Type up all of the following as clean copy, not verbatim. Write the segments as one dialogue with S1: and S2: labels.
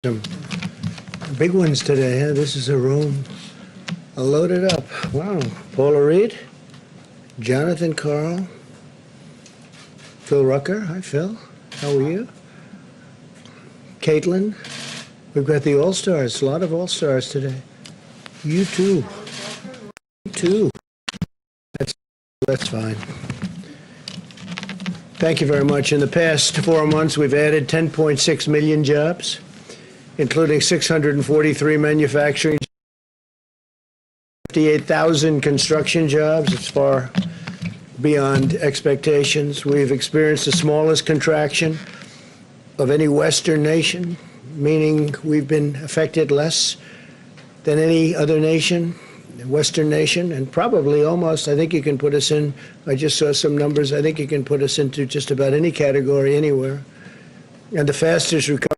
S1: Some big ones today. Huh? This is a room loaded up. Wow. Paula Reed, Jonathan Carl, Phil Rucker. Hi, Phil. How are you? Caitlin. We've got the All-Stars. A lot of All-Stars today. You too. You too. That's fine. Thank you very much. In the past 4 months, we've added 10.6 million jobs, including 643 manufacturing, 58,000 construction jobs. It's far beyond expectations. We've experienced the smallest contraction of any Western nation, meaning we've been affected less than any other nation, Western nation, and probably almost, I think you can put us in, I just saw some numbers, I think you can put us into just about any category anywhere. And the fastest recovering.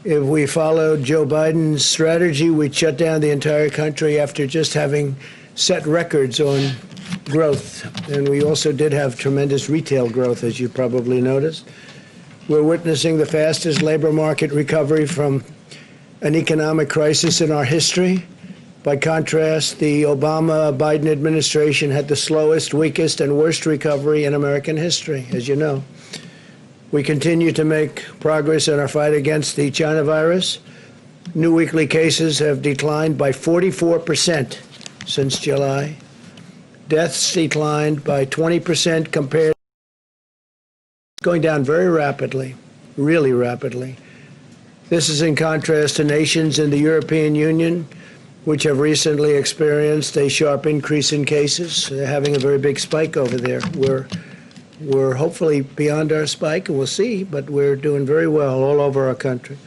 S1: If we followed Joe Biden's strategy, we'd shut down the entire country after just having set records on growth. And we also did have tremendous retail growth, as you probably noticed. We're witnessing the fastest labor market recovery from an economic crisis in our history. By contrast, the Obama-Biden administration had the slowest, weakest, and worst recovery in American history, as you know. We continue to make progress in our fight against the China virus. New weekly cases have declined by 44% since July. Deaths declined by 20% compared. It's going down very rapidly, really rapidly. This is in contrast to nations in the European Union, which have recently experienced a sharp increase in cases. They're having a very big spike over there. We're hopefully beyond our spike, and we'll see, but we're doing very well all over our country.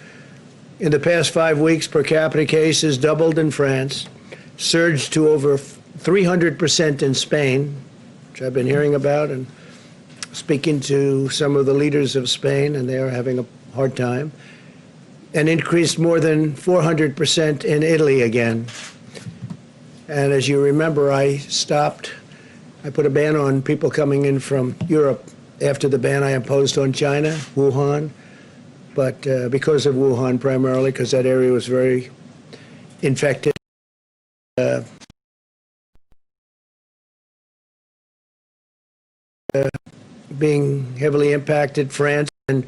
S1: In the past 5 weeks, per capita cases doubled in France, surged to over 300% in Spain, which I've been hearing about and speaking to some of the leaders of Spain, and they are having a hard time, and increased more than 400% in Italy again. And as you remember, I put a ban on people coming in from Europe after the ban I imposed on China, Wuhan, but because of Wuhan primarily, because that area was very infected. Being heavily impacted, France, and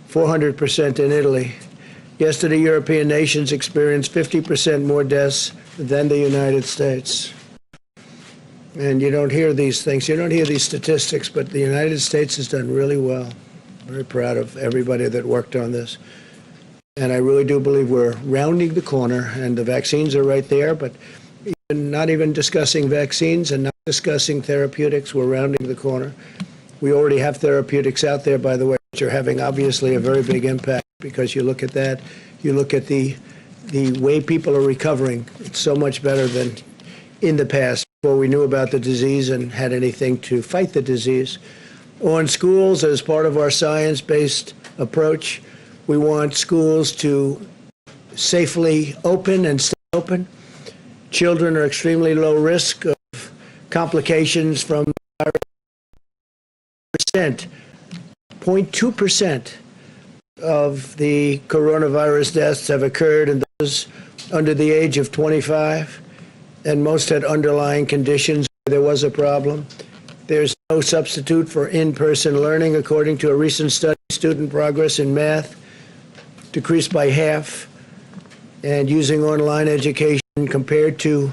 S1: 400% in Italy. Yesterday, European nations experienced 50% more deaths than the United States. And you don't hear these things, you don't hear these statistics, but the United States has done really well. Very proud of everybody that worked on this. And I really do believe we're rounding the corner, and the vaccines are right there, but not even discussing vaccines and not discussing therapeutics, we're rounding the corner. We already have therapeutics out there, by the way, which are having obviously a very big impact, because you look at that, you look at the way people are recovering. It's so much better than in the past, before we knew about the disease and had anything to fight the disease. On schools, as part of our science-based approach, we want schools to safely open and stay open. Children are extremely low risk of complications from the virus. 0.2% of the coronavirus deaths have occurred in those under the age of 25. And most had underlying conditions where there was a problem. There's no substitute for in-person learning. According to a recent study, student progress in math decreased by half, and using online education compared to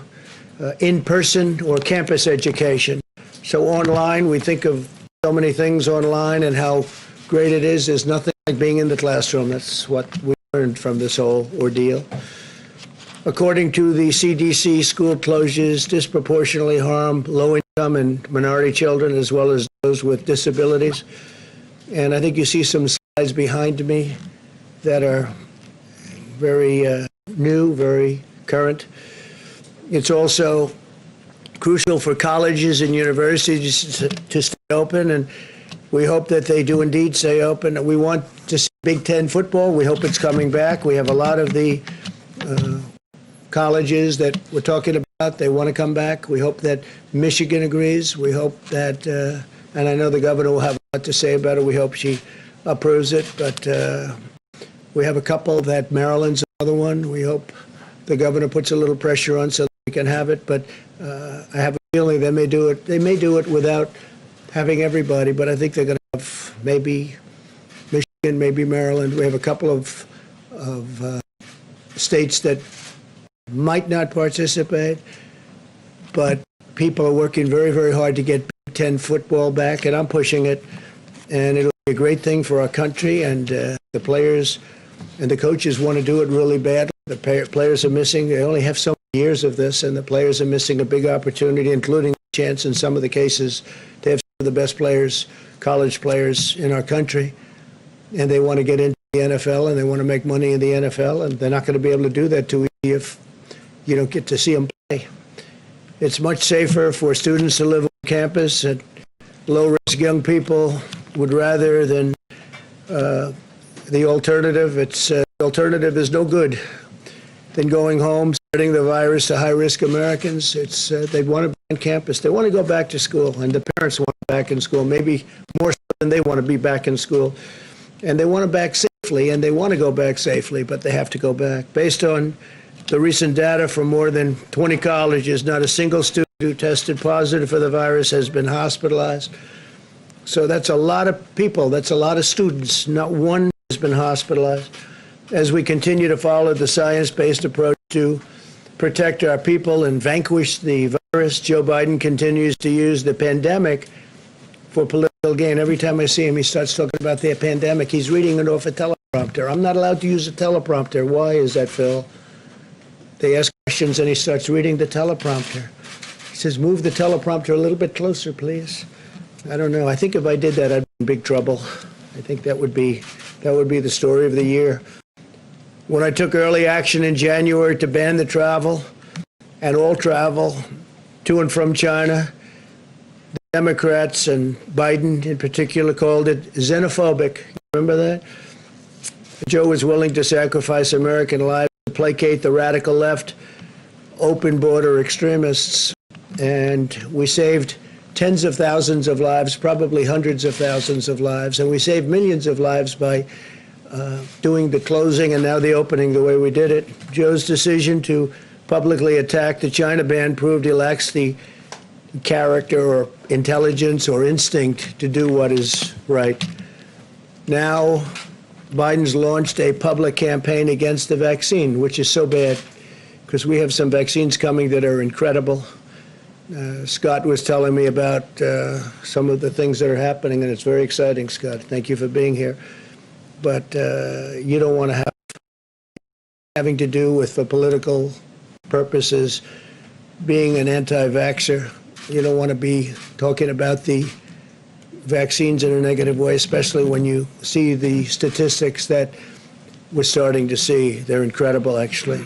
S1: in-person or campus education. So online, we think of so many things online and how great it is. There's nothing like being in the classroom. That's what we learned from this whole ordeal. According to the CDC, school closures disproportionately harm low-income and minority children, as well as those with disabilities. And I think you see some slides behind me that are very new, very current. It's also crucial for colleges and universities to stay open, and we hope that they do indeed stay open. We want to see Big Ten football. We hope it's coming back. We have a lot of the colleges that we're talking about, they want to come back. We hope that Michigan agrees. We hope that and I know the governor will have a lot to say about it. We hope she approves it, but we have a couple that Maryland's another one. We hope the governor puts a little pressure on so that we can have it, but I have a feeling they may do it. They may do it without having everybody, but I think they're going to have maybe Michigan, maybe Maryland. We have a couple of states that might not participate, but people are working very, very hard to get Big Ten football back, and I'm pushing it, and it'll be a great thing for our country, and the players and the coaches want to do it really badly. The players are missing. They only have so many years of this, and the players are missing a big opportunity, including a chance in some of the cases to have some of the best players, college players in our country, and they want to get into the NFL, and they want to make money in the NFL, and they're not going to be able to do that too easy if you don't get to see them play. It's much safer for students to live on campus, and low-risk young people would rather than the alternative. The alternative is no good than going home, spreading the virus to high-risk Americans. They want to be on campus. They want to go back to school, and the parents want to be back in school, maybe more so than they want to be back in school. And they want to back safely, and they want to go back safely, but they have to go back. Based on the recent data from more than 20 colleges, not a single student who tested positive for the virus has been hospitalized. So that's a lot of people. That's a lot of students. Not one has been hospitalized. As we continue to follow the science-based approach to protect our people and vanquish the virus, Joe Biden continues to use the pandemic for political gain. Every time I see him, he starts talking about the pandemic. He's reading it off a teleprompter. I'm not allowed to use a teleprompter. Why is that, Phil? They ask questions, and he starts reading the teleprompter. He says, move the teleprompter a little bit closer, please. I don't know. I think if I did that, I'd be in big trouble. I think that would be the story of the year. When I took early action in January to ban the travel and all travel to and from China, the Democrats and Biden in particular called it xenophobic. Remember that? Joe was willing to sacrifice American lives to placate the radical left, open border extremists, and we saved tens of thousands of lives, probably hundreds of thousands of lives, and we saved millions of lives by doing the closing and now the opening the way we did it. Joe's decision to publicly attack the China ban proved he lacks the character or intelligence or instinct to do what is right. Now, Biden's launched a public campaign against the vaccine, which is so bad because we have some vaccines coming that are incredible. Scott was telling me about some of the things that are happening, and it's very exciting, Scott. Thank you for being here. But you don't want to have having to do with, for political purposes, being an anti-vaxxer. You don't want to be talking about the vaccines in a negative way, especially when you see the statistics that we're starting to see. They're incredible, actually.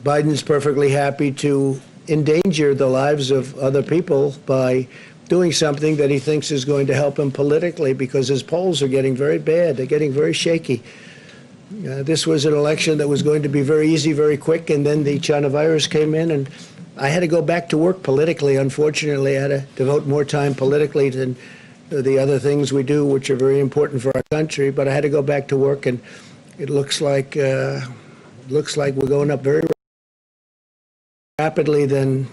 S1: Biden's perfectly happy to endanger the lives of other people by doing something that he thinks is going to help him politically because his polls are getting very bad. They're getting very shaky. This was an election that was going to be very easy, very quick, and then the China virus came in, and I had to go back to work politically. Unfortunately, I had to devote more time politically than the other things we do, which are very important for our country, but I had to go back to work, and it looks like we're going up very rapidly than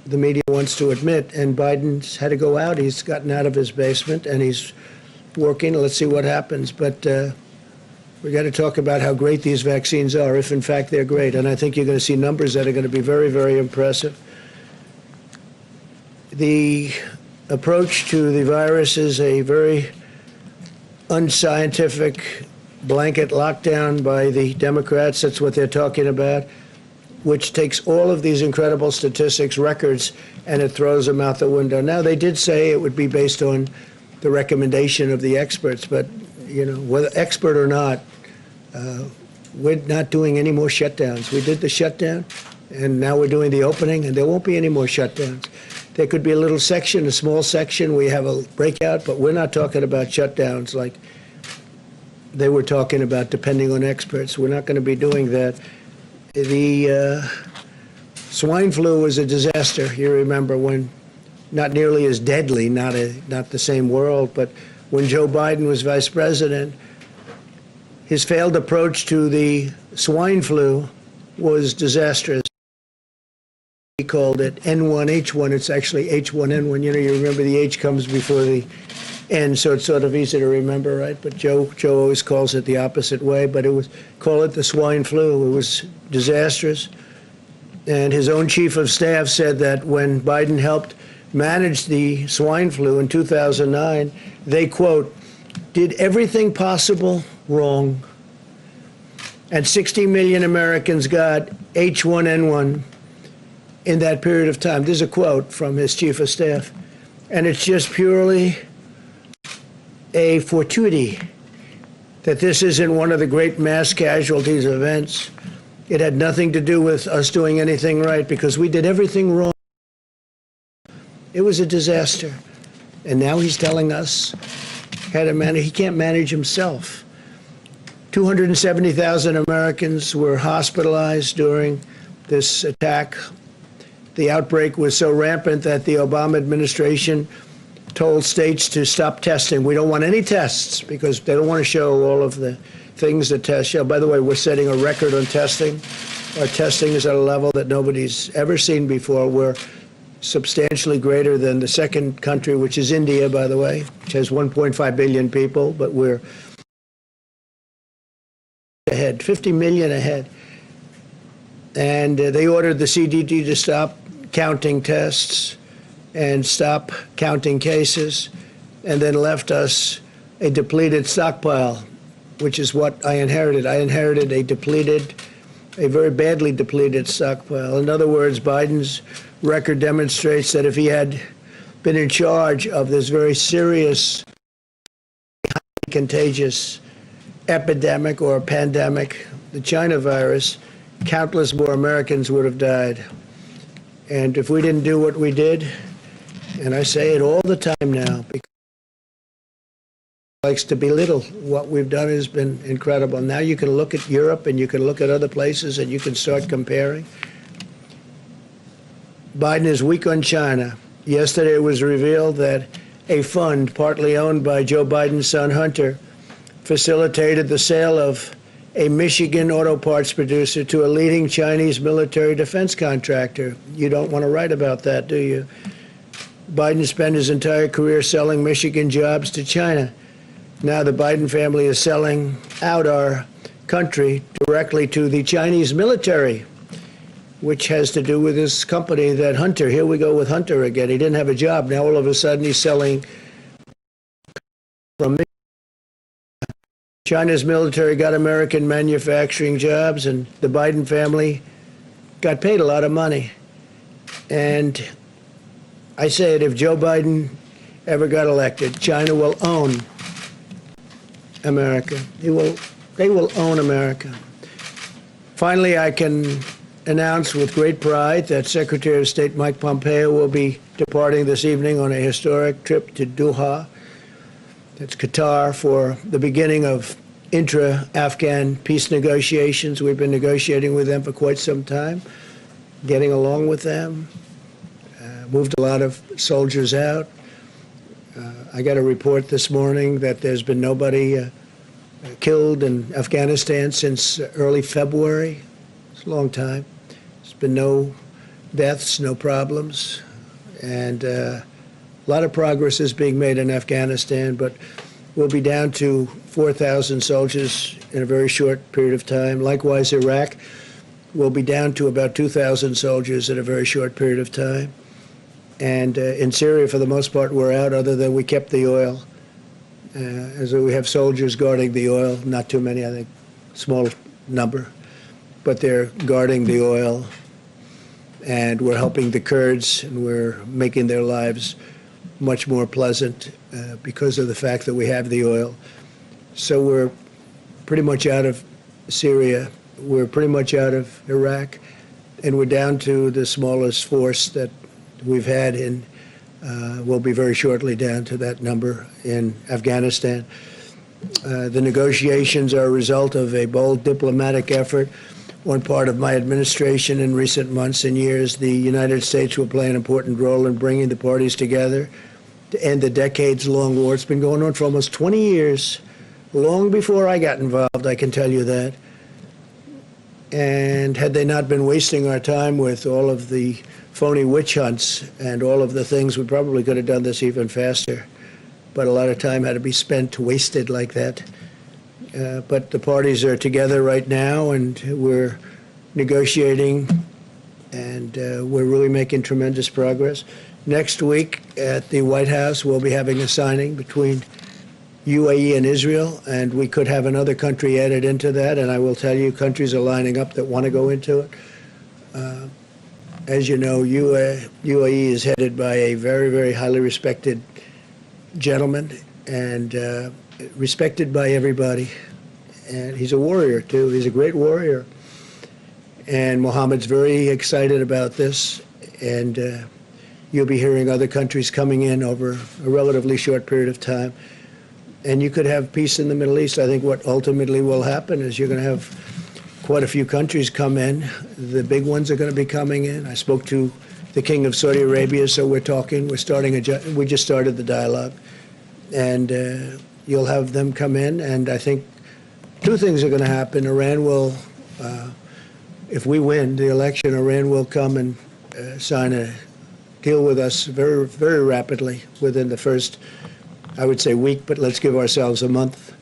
S1: the media wants to admit, and Biden's had to go out. He's gotten out of his basement, and he's working. Let's see what happens. But we got to talk about how great these vaccines are, if in fact they're great. And I think you're going to see numbers that are going to be very, very impressive. The approach to the virus is a very unscientific blanket lockdown by the Democrats. That's what they're talking about, which takes all of these incredible statistics, records, and it throws them out the window. Now, they did say it would be based on the recommendation of the experts, but, you know, whether expert or not, we're not doing any more shutdowns. We did the shutdown, and now we're doing the opening, and there won't be any more shutdowns. There could be a little section, a small section, we have a breakout, but we're not talking about shutdowns like they were talking about, depending on experts. We're not going to be doing that. The swine flu was a disaster. You remember when not nearly as deadly, not the same world, but when Joe Biden was vice president, his failed approach to the swine flu was disastrous. He called it N1H1. It's actually H1N1. You know, you remember the H comes before the N, so it's sort of easy to remember, right? But Joe always calls it the opposite way. But call it the swine flu. It was disastrous. And his own chief of staff said that when Biden helped manage the swine flu in 2009, they, quote, did everything possible wrong. And 60 million Americans got H1N1 in that period of time. This is a quote from his chief of staff. And it's just purely a fortuity that this isn't one of the great mass casualties events. It had nothing to do with us doing anything right, because we did everything wrong. It was a disaster. And now he's telling us how to manage. He can't manage himself. 270,000 Americans were hospitalized during this attack. The outbreak was so rampant that the Obama administration told states to stop testing. We don't want any tests because they don't want to show all of the things that tests show. By the way, we're setting a record on testing. Our testing is at a level that nobody's ever seen before. We're substantially greater than the second country, which is India, by the way, which has 1.5 billion people, but we're ahead, 50 million ahead. And they ordered the CDC to stop counting tests and stop counting cases, and then left us a depleted stockpile, which is what I inherited. I inherited a very badly depleted stockpile. In other words, Biden's record demonstrates that if he had been in charge of this very serious, highly contagious epidemic or pandemic, the China virus, countless more Americans would have died. And if we didn't do what we did, and I say it all the time now, because he likes to belittle what we've done has been incredible. Now you can look at Europe and you can look at other places and you can start comparing. Biden is weak on China. Yesterday it was revealed that a fund partly owned by Joe Biden's son Hunter facilitated the sale of a Michigan auto parts producer to a leading Chinese military defense contractor. You don't want to write about that, do you? Biden spent his entire career selling Michigan jobs to China. Now the Biden family is selling out our country directly to the Chinese military, which has to do with this company that Hunter, here we go with Hunter again. He didn't have a job. Now all of a sudden he's selling from Michigan. China's military got American manufacturing jobs, and the Biden family got paid a lot of money. And I say it, if Joe Biden ever got elected, China will own America. They will own America. Finally, I can announce with great pride that Secretary of State Mike Pompeo will be departing this evening on a historic trip to Doha. That's Qatar, for the beginning of intra-Afghan peace negotiations. We've been negotiating with them for quite some time, getting along with them. Moved a lot of soldiers out. I got a report this morning that there's been nobody killed in Afghanistan since early February. It's a long time. There's been no deaths, no problems, and a lot of progress is being made in Afghanistan, but we'll be down to 4,000 soldiers in a very short period of time. Likewise, Iraq will be down to about 2,000 soldiers in a very short period of time. And in Syria, for the most part, we're out, other than we kept the oil. As we have soldiers guarding the oil, not too many, I think, small number, but they're guarding the oil. And we're helping the Kurds, and we're making their lives much more pleasant because of the fact that we have the oil. So we're pretty much out of Syria. We're pretty much out of Iraq. And we're down to the smallest force that we've had in, we'll be very shortly down to that number in Afghanistan. The negotiations are a result of a bold diplomatic effort. one part of my administration in recent months and years. The United States will play an important role in bringing the parties together to end the decades-long war. It's been going on for almost 20 years, long before I got involved, I can tell you that. And had they not been wasting our time with all of the phony witch hunts and all of the things, we probably could have done this even faster. But a lot of time had to be spent, wasted like that. But the parties are together right now, and we're negotiating, and we're really making tremendous progress. Next week at the White House, we'll be having a signing between UAE and Israel, and we could have another country added into that, and I will tell you, countries are lining up that want to go into it. As you know, UAE is headed by a very, very highly respected gentleman, and respected by everybody. And he's a warrior, too. He's a great warrior. And Mohammed's very excited about this, and you'll be hearing other countries coming in over a relatively short period of time. And you could have peace in the Middle East. I think what ultimately will happen is you're going to have quite a few countries come in. The big ones are going to be coming in. I spoke to the King of Saudi Arabia, so we're talking. We just started the dialogue. And you'll have them come in, and I think two things are going to happen. Iran will, if we win the election, Iran will come and sign a deal with us very, very rapidly within the first, I would say, week, but let's give ourselves a month,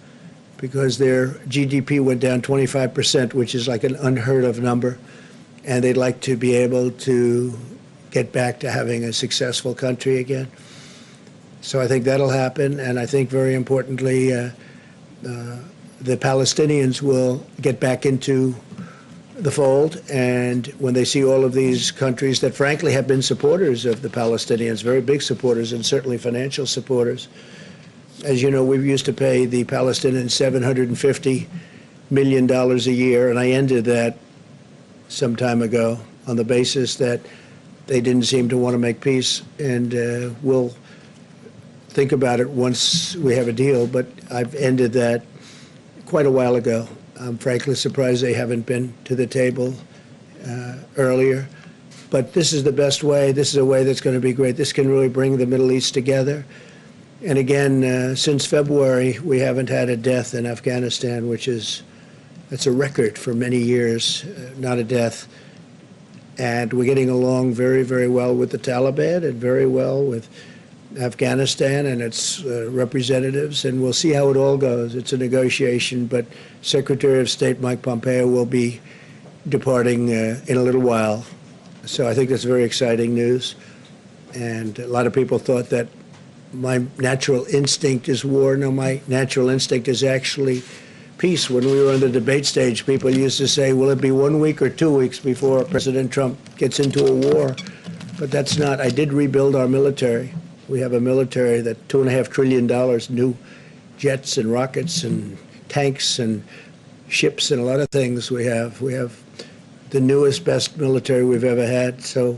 S1: because their GDP went down 25%, which is like an unheard of number, and they'd like to be able to get back to having a successful country again. So I think that'll happen, and I think very importantly, the Palestinians will get back into the fold, and when they see all of these countries that frankly have been supporters of the Palestinians, very big supporters and certainly financial supporters. As you know, we used to pay the Palestinians $750 million a year, and I ended that some time ago on the basis that they didn't seem to want to make peace, and we'll think about it once we have a deal, but I've ended that quite a while ago. I'm frankly surprised they haven't been to the table earlier. But this is the best way. This is a way that's going to be great. This can really bring the Middle East together. And again, since February, we haven't had a death in Afghanistan, that's a record for many years, not a death. And we're getting along very, very well with the Taliban and very well with Afghanistan and its representatives, and we'll see how it all goes. It's a negotiation, but Secretary of State Mike Pompeo will be departing in a little while. So I think that's very exciting news. And a lot of people thought that my natural instinct is war. No, my natural instinct is actually peace. When we were on the debate stage, people used to say, will it be 1 week or 2 weeks before President Trump gets into a war? But that's not. I did rebuild our military. We have a military that $2.5 trillion, new jets and rockets and tanks and ships and a lot of things we have. We have the newest, best military we've ever had. So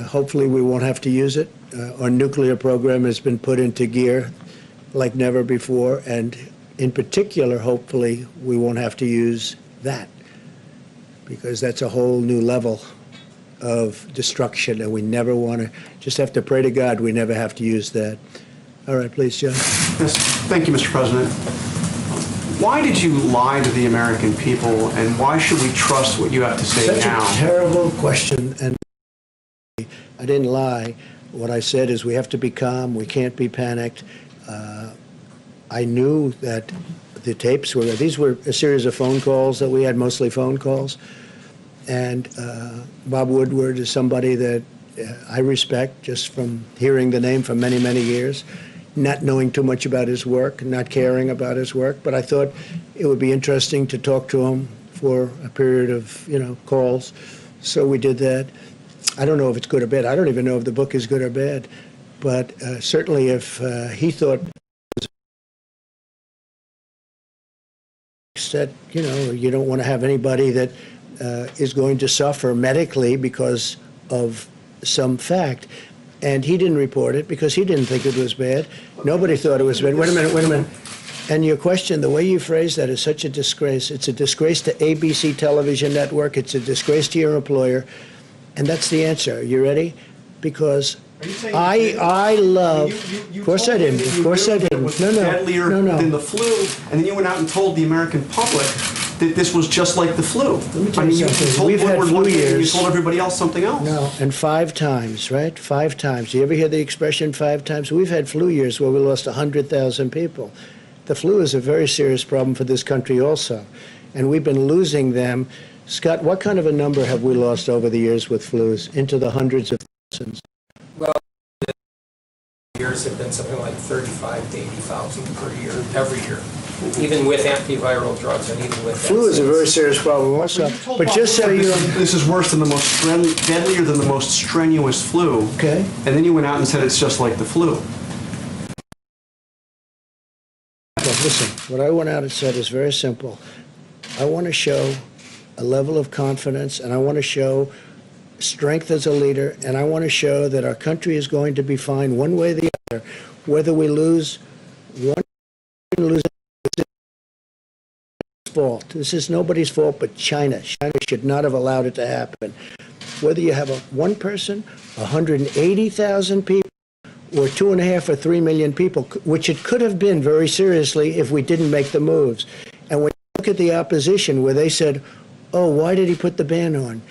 S1: hopefully we won't have to use it. Our nuclear program has been put into gear like never before. And in particular, hopefully, we won't have to use that, because that's a whole new level of destruction, and we never want to. Just have to pray to God we never have to use that. All right, please, John.
S2: Yes, thank you, Mr. President. Why did you lie to the American people, and why should we trust what you have to say now?
S1: Such a terrible question, and I didn't lie. What I said is we have to be calm. We can't be panicked. I knew that the tapes were. These were a series of phone calls that we had, mostly phone calls. And Bob Woodward is somebody that I respect just from hearing the name for many, many years, not knowing too much about his work, not caring about his work. But I thought it would be interesting to talk to him for a period of, calls. So we did that. I don't know if it's good or bad. I don't even know if the book is good or bad. But certainly if he thought that, you don't want to have anybody that is going to suffer medically because of some fact. And he didn't report it because he didn't think it was bad. Nobody thought it was bad. Wait a minute. And your question, the way you phrase that is such a disgrace. It's a disgrace to ABC television network. It's a disgrace to your employer. And that's the answer. You ready? Because I love. Of course I didn't. Of course I didn't. No, no.
S2: Deadlier than the flu, and then you went out and told the American public that this was just like the flu.
S1: Let me tell you something. We've had
S2: Woodward
S1: flu
S2: one thing and you
S1: years.
S2: told everybody else something else.
S1: No, and 5 times, right? 5 times. Do you ever hear the expression 5 times? We've had flu years where we lost 100,000 people. The flu is a very serious problem for this country also, and we've been losing them. Scott, what kind of a number have we lost over the years with flus? Into the hundreds of thousands.
S3: Well, the years have been something like 35 to 80,000 per year, every year, even with antiviral drugs and even with
S1: Flu is a very serious problem also. But just so you know,
S2: This is worse than the most deadlier than the most strenuous flu.
S1: okay.
S2: And then you went out and said it's just like the flu.
S1: Well, listen, what I went out and said is very simple. I want to show a level of confidence, and I want to show strength as a leader, and I want to show that our country is going to be fine one way or the other. Whether we lose one, lose fault. This is nobody's fault but China. China should not have allowed it to happen. Whether you have one person, 180,000 people, or 2.5 or 3 million people, which it could have been very seriously if we didn't make the moves. And when you look at the opposition, where they said, oh, why did he put the ban on?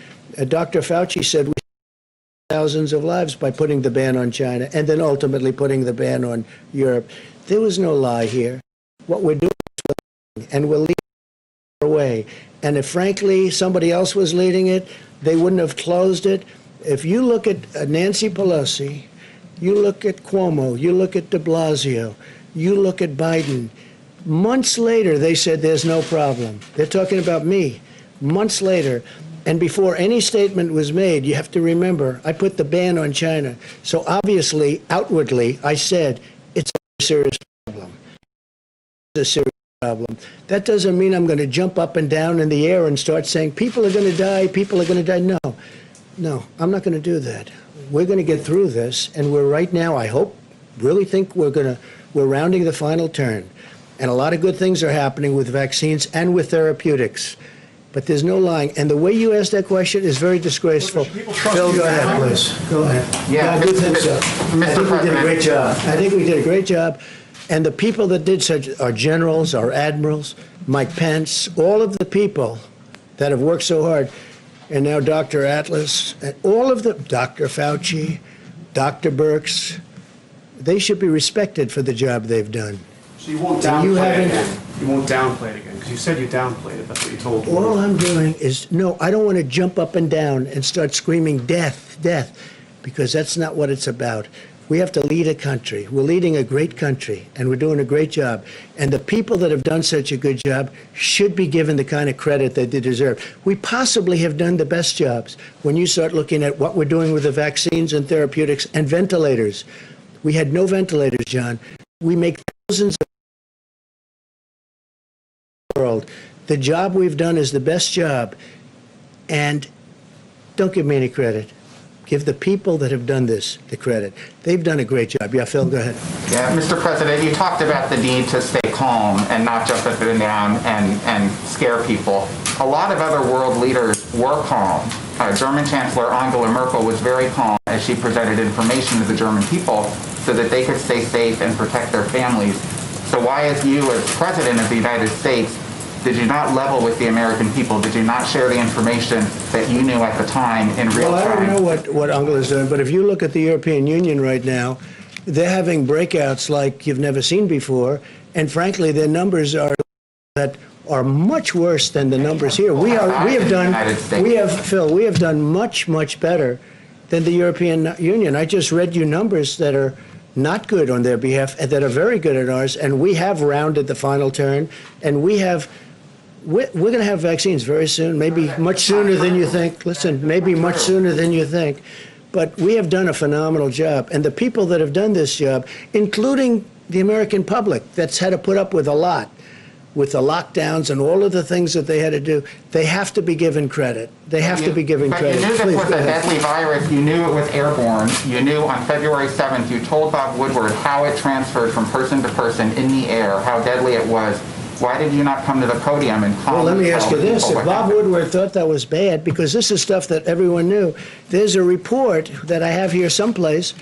S1: Dr. Fauci said we saved thousands of lives by putting the ban on China and then ultimately putting the ban on Europe. There was no lie here. What we're doing is we're leading, and we're leading our way. And if, frankly, somebody else was leading it, they wouldn't have closed it. If you look at Nancy Pelosi, you look at Cuomo, you look at de Blasio, you look at Biden, months later they said there's no problem. They're talking about me. Months later, and before any statement was made, you have to remember, I put the ban on China. So obviously, outwardly, I said it's a serious problem. It's a serious problem. That doesn't mean I'm going to jump up and down in the air and start saying people are going to die, people are going to die. No, I'm not going to do that. We're going to get through this, and we're right now, I hope, really think we're rounding the final turn. And a lot of good things are happening with vaccines and with therapeutics. But there's no lying. And the way you asked that question is very disgraceful. Phil, go ahead, please. Go ahead.
S4: Yeah,
S1: I do think so.
S4: Mr.
S1: I think we did a
S4: President.
S1: great job. I think we did a great job. And the people that did such, our generals, our admirals, Mike Pence, all of the people that have worked so hard, and now Dr. Atlas, and all of them, Dr. Fauci, Dr. Birx, they should be respected for the job they've done.
S2: So you won't
S1: And you
S2: downplay it
S1: haven't-
S2: again. You won't downplay it again, because you said you downplayed it. That's what you told me.
S1: All I'm doing is, no, I don't want to jump up and down and start screaming death, death, because that's not what it's about. We have to lead a country. We're leading a great country, and we're doing a great job. And the people that have done such a good job should be given the kind of credit that they deserve. We possibly have done the best jobs when you start looking at what we're doing with the vaccines and therapeutics and ventilators. We had no ventilators, John. We make thousands of the world. The job we've done is the best job. And don't give me any credit. Give the people that have done this the credit. They've done a great job. Yeah, Phil, go ahead.
S4: Yeah, Mr. President, you talked about the need to stay calm and not jump up and down and scare people. A lot of other world leaders were calm. German Chancellor Angela Merkel was very calm as she presented information to the German people so that they could stay safe and protect their families. So why, as you, as President of the United States, did you not level with the American people? Did you not share the information that you knew at the time in real
S1: Well, I
S4: time?
S1: don't know what Angela's doing, but if you look at the European Union right now, they're having breakouts like you've never seen before, and frankly, their numbers are much worse than the numbers here. We have done much better than the European Union. I just read you numbers that are not good on their behalf, and that are very good on ours, and we have rounded the final turn, and we're going to have vaccines very soon, maybe much sooner than you think. Listen, maybe much sooner than you think. But we have done a phenomenal job. And the people that have done this job, including the American public that's had to put up with a lot, with the lockdowns and all of the things that they had to do, they have to be given credit. They have to be given
S4: But
S1: credit.
S4: you knew this
S1: Please,
S4: was
S1: go
S4: a
S1: ahead.
S4: deadly virus. You knew it was airborne. You knew on February 7th, you told Bob Woodward how it transferred from person to person in the air, how deadly it was. Why did you not come to the podium and calmly
S1: Well, let me ask
S4: tell
S1: you this.
S4: people
S1: If
S4: what
S1: Bob
S4: happened?
S1: Woodward thought that was bad, because this is stuff that everyone knew, there's a report that I have here someplace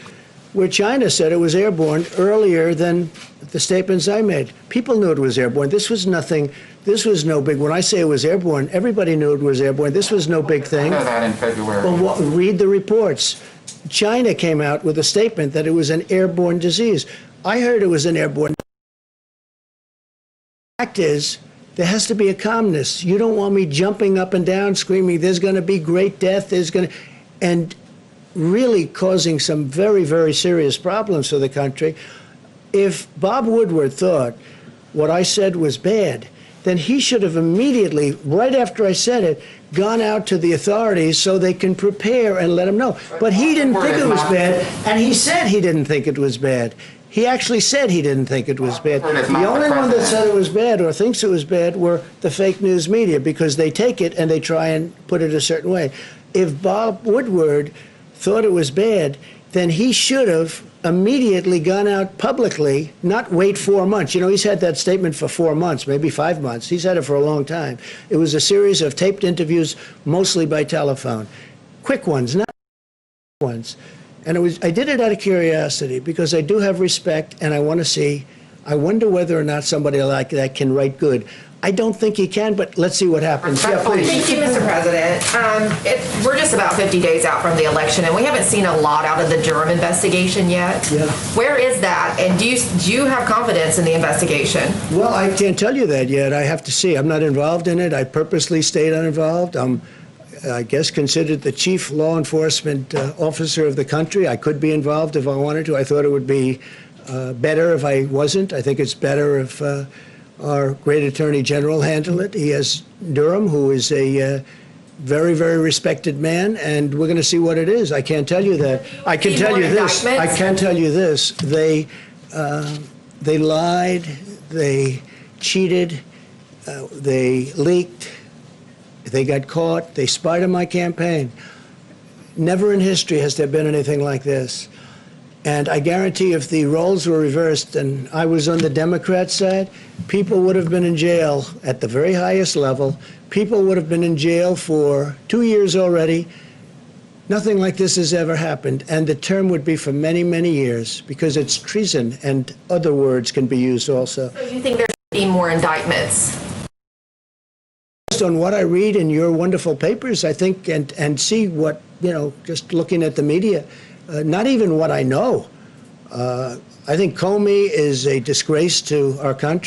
S1: where China said it was airborne earlier than the statements I made. People knew it was airborne. This was nothing. This was no big. When I say it was airborne, everybody knew it was airborne. This was no big
S4: I
S1: thing.
S4: know that in February.
S1: Well, read the reports. China came out with a statement that it was an airborne disease. I heard it was an airborne. The fact is, there has to be a calmness. You don't want me jumping up and down, screaming, there's going to be great death, and really causing some very, very serious problems for the country. If Bob Woodward thought what I said was bad, then he should have immediately, right after I said it, gone out to the authorities so they can prepare and let him know. But he didn't think it was bad, and he said he didn't think it was bad. He actually said he didn't think it was bad. The only one that said it was bad or thinks it was bad were the fake news media, because they take it and they try and put it a certain way. If Bob Woodward thought it was bad, then he should have immediately gone out publicly, not wait 4 months. You know, he's had that statement for 4 months, maybe 5 months. He's had it for a long time. It was a series of taped interviews, mostly by telephone. Quick ones, not ones. And I did it out of curiosity, because I do have respect, and I want to see, I wonder whether or not somebody like that can write good. I don't think he can, but let's see what happens. Yeah, please.
S5: Thank you, Mr. President. We're just about 50 days out from the election, and we haven't seen a lot out of the Durham investigation yet.
S1: Yeah.
S5: Where is that? And do you have confidence in the investigation?
S1: Well, I can't tell you that yet. I have to see. I'm not involved in it. I purposely stayed uninvolved. I'm, I guess, considered the chief law enforcement officer of the country. I could be involved if I wanted to. I thought it would be better if I wasn't. I think it's better if our great attorney general handled it. He has Durham, who is a very, very respected man, and we're going to see what it is. I can't tell you that. I can tell you this. I can tell you this. They lied. They cheated. They leaked. They got caught. They spied on my campaign. Never in history has there been anything like this. And I guarantee if the roles were reversed and I was on the Democrat side, people would have been in jail at the very highest level. People would have been in jail for 2 years already. Nothing like this has ever happened. And the term would be for many, many years, because it's treason, and other words can be used also.
S5: So you think there should be more indictments?
S1: Based on what I read in your wonderful papers, I think, and see what, you know, just looking at the media, not even what I know. I think Comey is a disgrace to our country.